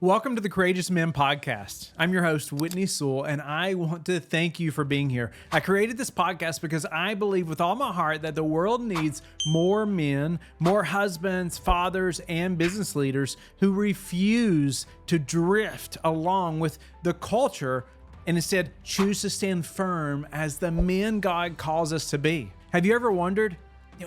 Welcome to the Courageous Men Podcast. I'm your host, Whitney Sewell, and I want to thank you for being here. I created this podcast because I believe with all my heart that the world needs more men, more husbands, fathers, and business leaders who refuse to drift along with the culture and instead choose to stand firm as the men God calls us to be. Have you ever wondered,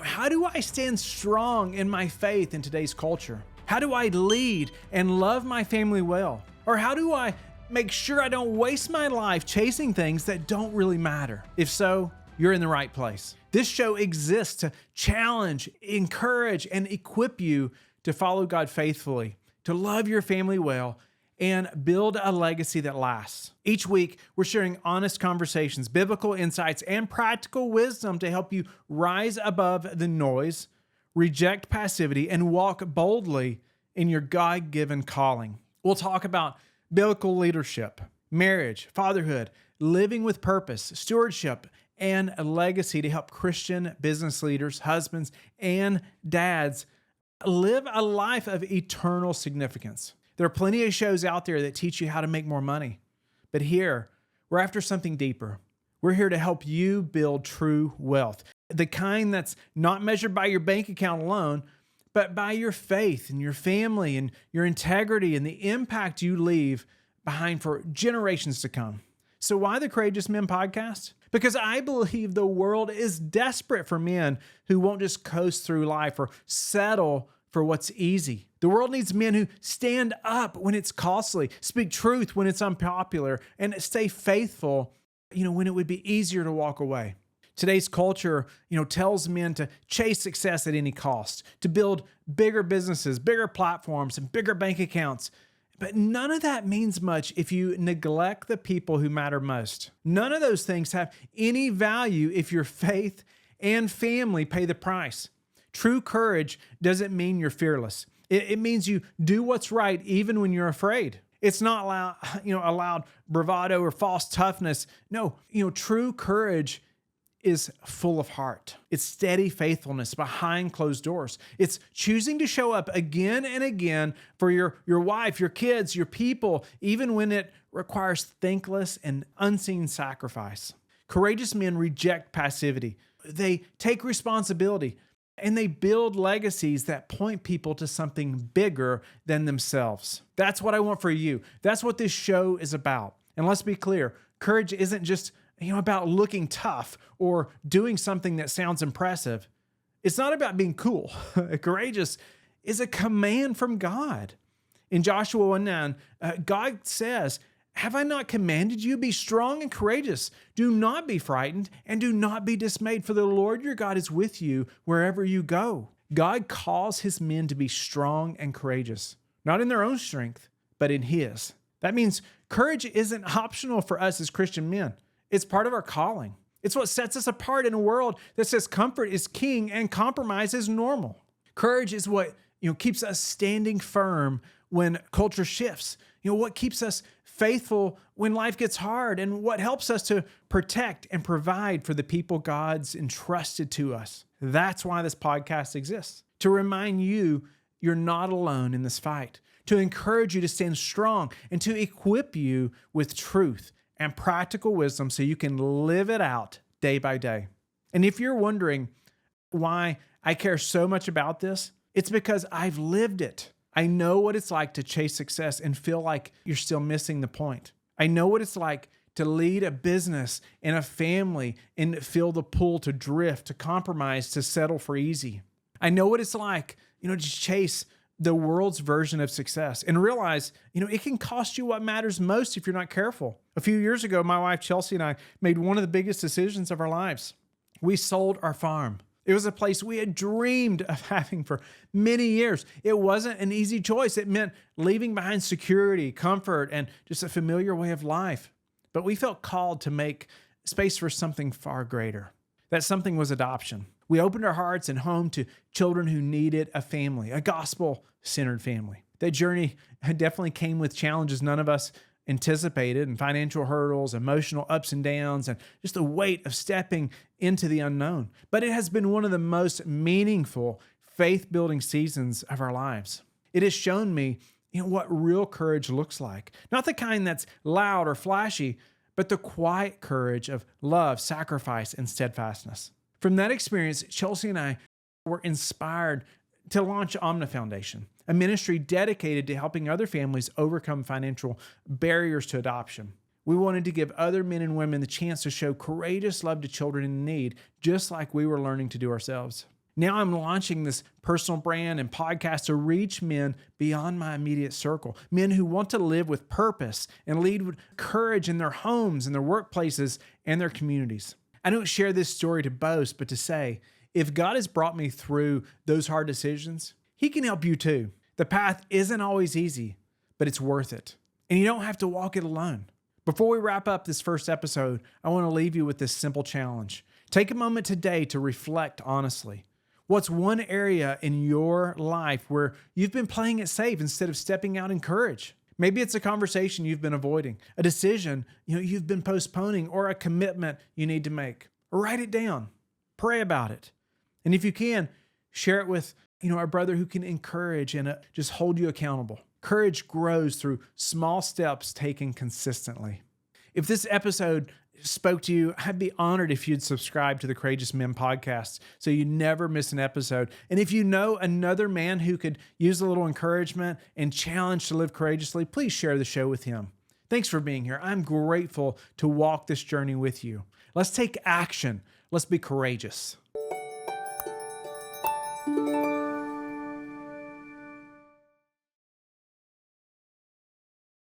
how do I stand strong in my faith in today's culture? How do I lead and love my family well? Or how do I make sure I don't waste my life chasing things that don't really matter? If so, you're in the right place. This show exists to challenge, encourage, and equip you to follow God faithfully, to love your family well, and build a legacy that lasts. Each week, we're sharing honest conversations, biblical insights, and practical wisdom to help you rise above the noise, reject passivity, and walk boldly in your God-given calling. We'll talk about biblical leadership, marriage, fatherhood, living with purpose, stewardship, and a legacy to help Christian business leaders, husbands, and dads live a life of eternal significance. There are plenty of shows out there that teach you how to make more money. But here, we're after something deeper. We're here to help you build true wealth. The kind that's not measured by your bank account alone, but by your faith and your family and your integrity and the impact you leave behind for generations to come. So why the Courageous Men Podcast? Because I believe the world is desperate for men who won't just coast through life or settle for what's easy. The world needs men who stand up when it's costly, speak truth when it's unpopular, and stay faithful, when it would be easier to walk away. Today's culture, tells men to chase success at any cost, to build bigger businesses, bigger platforms, and bigger bank accounts. But none of that means much if you neglect the people who matter most. None of those things have any value if your faith and family pay the price. True courage doesn't mean you're fearless. It means you do what's right even when you're afraid. It's not allowed bravado or false toughness. No, true courage is full of heart. It's steady faithfulness behind closed doors. It's choosing to show up again and again for your wife, your kids, your people, even when it requires thankless and unseen sacrifice. Courageous men reject passivity. They take responsibility and they build legacies that point people to something bigger than themselves. That's what I want for you. That's what this show is about. And let's be clear, courage isn't just about looking tough or doing something that sounds impressive. It's not about being cool. Courageous is a command from God. In Joshua 1:9, God says, "Have I not commanded you? Be strong and courageous. Do not be frightened and do not be dismayed, for the Lord your God is with you wherever you go." God calls his men to be strong and courageous, not in their own strength, but in his. That means courage isn't optional for us as Christian men. It's part of our calling. It's what sets us apart in a world that says comfort is king and compromise is normal. Courage is what keeps us standing firm when culture shifts. What keeps us faithful when life gets hard, and what helps us to protect and provide for the people God's entrusted to us. That's why this podcast exists. To remind you you're not alone in this fight. To encourage you to stand strong and to equip you with truth and practical wisdom so you can live it out day by day. And if you're wondering why I care so much about this, it's because I've lived it. I know what it's like to chase success and feel like you're still missing the point. I know what it's like to lead a business and a family and feel the pull to drift, to compromise, to settle for easy. I know what it's like, to chase the world's version of success and realize, it can cost you what matters most if you're not careful. A few years ago, my wife, Chelsea, and I made one of the biggest decisions of our lives. We sold our farm. It was a place we had dreamed of having for many years. It wasn't an easy choice. It meant leaving behind security, comfort, and just a familiar way of life. But we felt called to make space for something far greater. That something was adoption. We opened our hearts and home to children who needed a family, a gospel-centered family. That journey definitely came with challenges none of us anticipated, and financial hurdles, emotional ups and downs, and just the weight of stepping into the unknown. But it has been one of the most meaningful faith-building seasons of our lives. It has shown me, what real courage looks like. Not the kind that's loud or flashy, but the quiet courage of love, sacrifice, and steadfastness. From that experience, Chelsea and I were inspired to launch Omna Foundation, a ministry dedicated to helping other families overcome financial barriers to adoption. We wanted to give other men and women the chance to show courageous love to children in need, just like we were learning to do ourselves. Now I'm launching this personal brand and podcast to reach men beyond my immediate circle, men who want to live with purpose and lead with courage in their homes, in their workplaces, and their communities. I don't share this story to boast, but to say, if God has brought me through those hard decisions, He can help you too. The path isn't always easy, but it's worth it. And you don't have to walk it alone. Before we wrap up this first episode, I want to leave you with this simple challenge. Take a moment today to reflect honestly. What's one area in your life where you've been playing it safe instead of stepping out in courage? Maybe it's a conversation you've been avoiding, a decision you've been postponing, or a commitment you need to make. Write it down. Pray about it. And if you can, share it with a brother who can encourage and just hold you accountable. Courage grows through small steps taken consistently. If this episode spoke to you, I'd be honored if you'd subscribe to the Courageous Men podcast so you never miss an episode. And if you know another man who could use a little encouragement and challenge to live courageously, please share the show with him. Thanks for being here. I'm grateful to walk this journey with you. Let's take action. Let's be courageous.